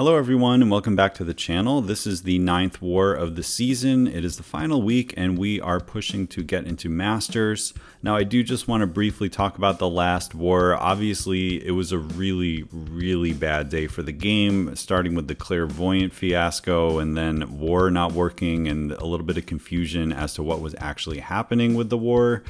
Hello everyone and welcome back to the channel. This is the 9th war of the season. It is the final week and we are pushing to get into Masters. Now I do just want to briefly talk about the last war. Obviously it was a really bad day for the game, starting with the clairvoyant fiasco and then war not working and a little bit of confusion as to what was actually happening with the war.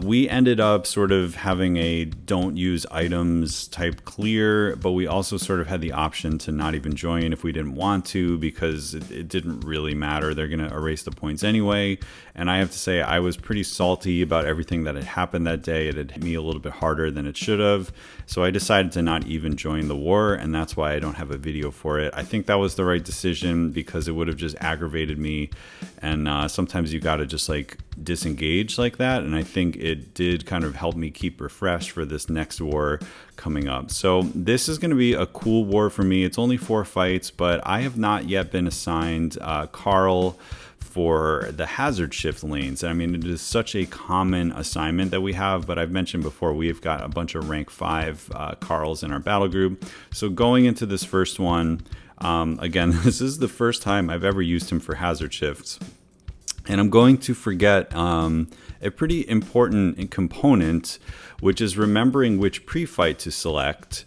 We ended up sort of having a don't use items type clear, but we also sort of had the option to not even join if we didn't want to because it didn't really matter. They're going to erase the points anyway. And I have to say I was pretty salty about everything that had happened that day. It had hit me a little bit harder than it should have. So I decided to not even join the war, and that's why I don't have a video for it. I think that was the right decision because it would have just aggravated me. And sometimes you got to just like disengage like that. And I think it did kind of help me keep refreshed for this next war coming up. So this is going to be a cool war for me. It's only 4 fights, but I have not yet been assigned Carl for the hazard shift lanes. I mean, it is such a common assignment that we have, but I've mentioned before, we've got a bunch of rank 5 Carls in our battle group. So going into this first one, again, this is the first time I've ever used him for hazard shifts. And I'm going to forget a pretty important component, which is remembering which pre-fight to select.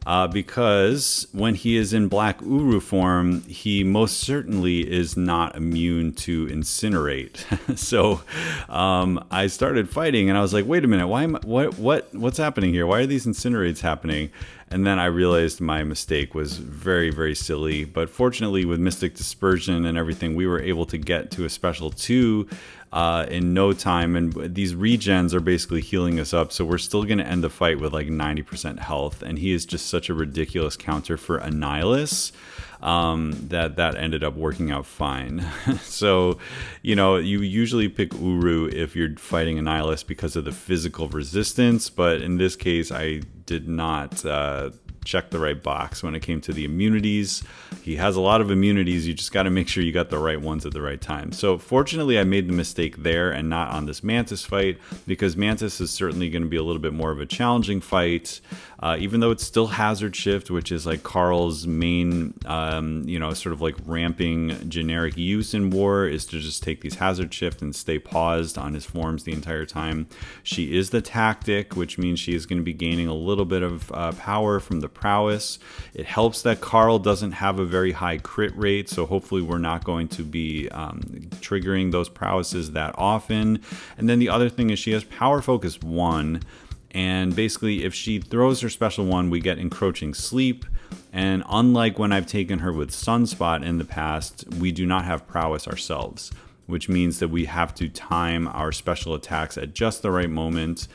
Because when he is in Black Uru form, he most certainly is not immune to incinerate. So I started fighting, and I was like, "Wait a minute, what's happening here? Why are these incinerates happening?" And then I realized my mistake was very silly. But fortunately, with Mystic Dispersion and everything, we were able to get to a special 2 in no time, and these regens are basically healing us up, so we're still going to end the fight with like 90% health, and he is just such a ridiculous counter for Annihilus that ended up working out fine. So, you know, you usually pick Uru if you're fighting Annihilus because of the physical resistance, but in this case I did not check the right box when it came to the immunities. He has a lot of immunities. You just got to make sure you got the right ones at the right time. So fortunately, I made the mistake there and not on this Mantis fight, because Mantis is certainly going to be a little bit more of a challenging fight, even though it's still hazard shift, which is like Carl's main, sort of like ramping generic use in war, is to just take these hazard shift and stay paused on his forms the entire time. She is the tactic, which means she is going to be gaining a little bit of power from the prowess. It helps that Carl doesn't have a very high crit rate, so hopefully we're not going to be triggering those prowesses that often. And then the other thing is she has power focus 1, and basically if she throws her special 1, we get encroaching sleep. And unlike when I've taken her with Sunspot in the past, we do not have prowess ourselves, which means that we have to time our special attacks at just the right moment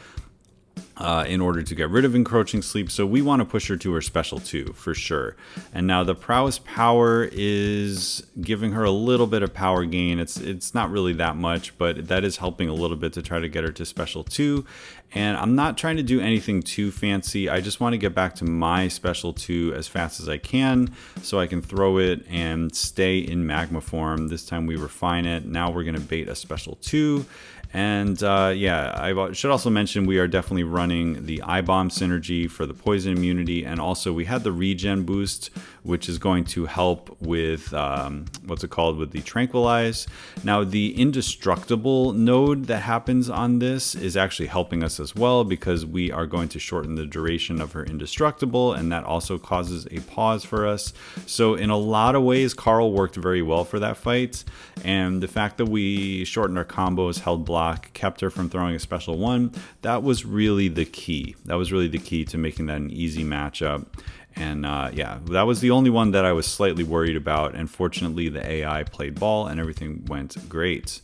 in order to get rid of encroaching sleep. So we want to push her to her special 2 for sure. And now the prowess power is giving her a little bit of power gain. It's not really that much, but that is helping a little bit to try to get her to special 2. And I'm not trying to do anything too fancy. I just want to get back to my special 2 as fast as I can so I can throw it and stay in magma form. This time we refine it. Now we're going to bait a special 2. And I should also mention we are definitely running the I-Bomb synergy for the poison immunity, and also we had the regen boost, which is going to help with with the tranquilize. Now the indestructible node that happens on this is actually helping us as well, because we are going to shorten the duration of her indestructible, and that also causes a pause for us. So in a lot of ways, Carl worked very well for that fight, and the fact that we shortened our combos, held block, kept her from throwing a special 1, that was really the key. That was really the key to making that an easy matchup. And that was the only one that I was slightly worried about, and fortunately the AI played ball and everything went great.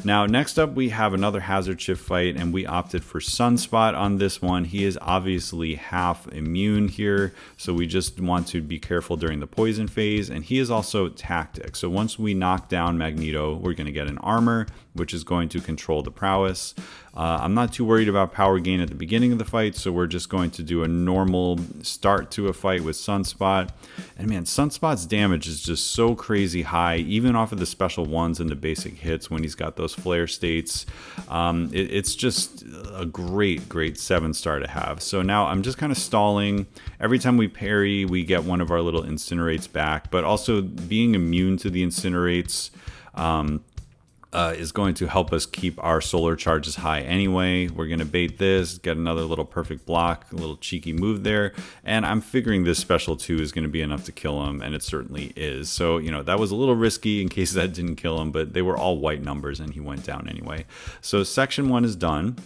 Now, next up, we have another hazard shift fight, and we opted for Sunspot on this one. He is obviously half immune here, so we just want to be careful during the poison phase, and he is also tactic. So once we knock down Magneto, we're going to get an armor, which is going to control the prowess. I'm not too worried about power gain at the beginning of the fight, so we're just going to do a normal start to a fight with Sunspot. And man, Sunspot's damage is just so crazy high, even off of the special 1s and the basic hits when he's got those those flare states. It's just a great 7-star to have. So now I'm just kind of stalling. Every time we parry, we get one of our little incinerates back, but also being immune to the incinerates is going to help us keep our solar charges high anyway. We're going to bait this, get another little perfect block, a little cheeky move there, and I'm figuring this special 2 is going to be enough to kill him, and it certainly is. So, you know, that was a little risky in case that didn't kill him, but they were all white numbers and he went down anyway. So section 1 is done.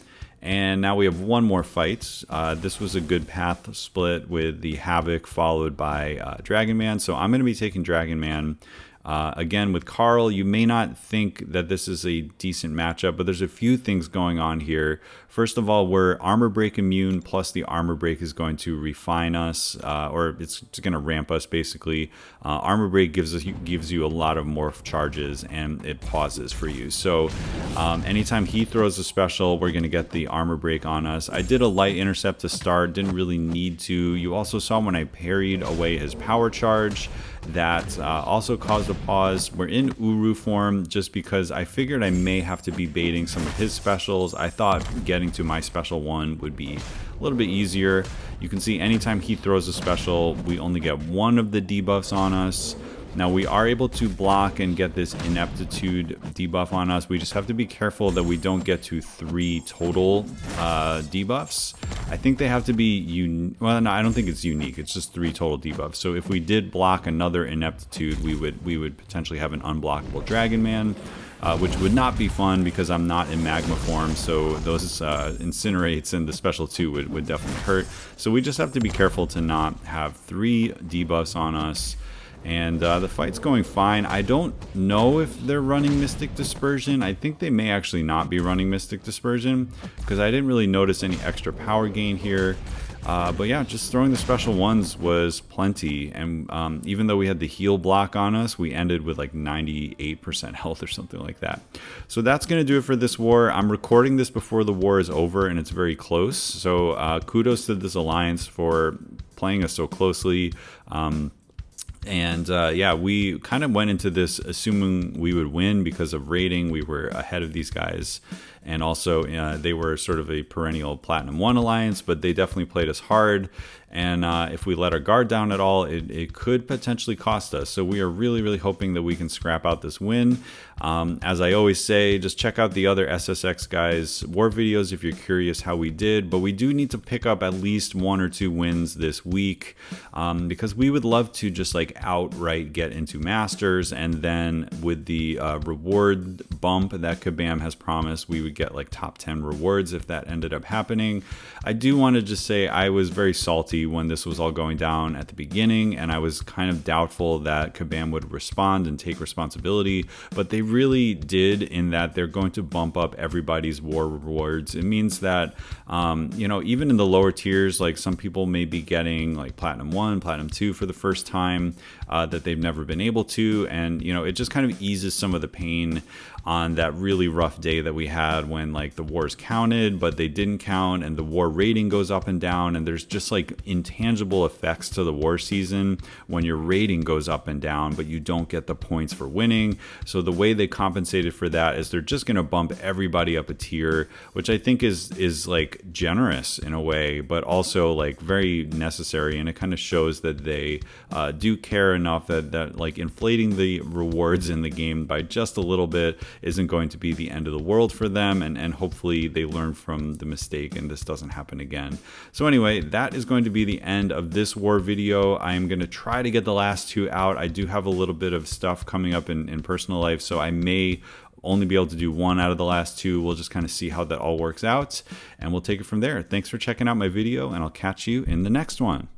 And now we have one more fight. This was a good path split with the Havoc followed by Dragonman. So I'm going to be taking Dragonman. Again, with Carl, you may not think that this is a decent matchup, but there's a few things going on here. First of all, we're armor break immune, plus the armor break is going to refine us, or it's going to ramp us basically. Armor break gives you a lot of morph charges, and it pauses for you. So anytime he throws a special, we're going to get the armor break on us. I did a light intercept to start, didn't really need to. You also saw when I parried away his power charge, that also caused a pause. We're in Uru form just because I figured I may have to be baiting some of his specials. I thought getting to my special 1 would be a little bit easier. You can see anytime he throws a special, we only get one of the debuffs on us. Now we are able to block and get this ineptitude debuff on us. We just have to be careful that we don't get to 3 total debuffs. I think they have to be well, no, I don't think it's unique. It's just 3 total debuffs. So if we did block another ineptitude, we would potentially have an unblockable Dragonman, which would not be fun because I'm not in magma form. So those incinerates and the special 2 would definitely hurt. So we just have to be careful to not have 3 debuffs on us. And the fight's going fine. I don't know if they're running Mystic Dispersion. I think they may actually not be running Mystic Dispersion because I didn't really notice any extra power gain here. But yeah, just throwing the special 1s was plenty. And even though we had the heal block on us, we ended with like 98% health or something like that. So that's going to do it for this war. I'm recording this before the war is over and it's very close. So kudos to this alliance for playing us so closely. Yeah, we kind of went into this assuming we would win because of rating. We were ahead of these guys, and also they were sort of a perennial Platinum 1 alliance, but they definitely played us hard. And if we let our guard down at all, it could potentially cost us. So we are really hoping that we can scrap out this win. As I always say, just check out the other SSX guys' war videos if you're curious how we did. But we do need to pick up at least 1 or 2 wins this week because we would love to just like outright get into Masters. And then with the reward bump that Kabam has promised, we would get like top 10 rewards if that ended up happening. I do want to just say I was very salty when this was all going down at the beginning, and I was kind of doubtful that Kabam would respond and take responsibility, but they really did, in that they're going to bump up everybody's war rewards. It means that you know, even in the lower tiers, like some people may be getting like Platinum 1, Platinum 2 for the first time that they've never been able to, and you know, it just kind of eases some of the pain on that really rough day that we had when like the wars counted but they didn't count, and the war rating goes up and down, and there's just like intangible effects to the war season when your rating goes up and down but you don't get the points for winning. So the way they compensated for that is they're just going to bump everybody up a tier, which I think is like generous in a way, but also like very necessary, and it kind of shows that they do care enough that like inflating the rewards in the game by just a little bit isn't going to be the end of the world for them, and hopefully they learn from the mistake and this doesn't happen again. So anyway, that is going to be the end of this war video. I am going to try to get the last 2 out. I do have a little bit of stuff coming up in personal life, so I may only be able to do 1 out of the last 2. We'll just kind of see how that all works out, and we'll take it from there. Thanks for checking out my video, and I'll catch you in the next one.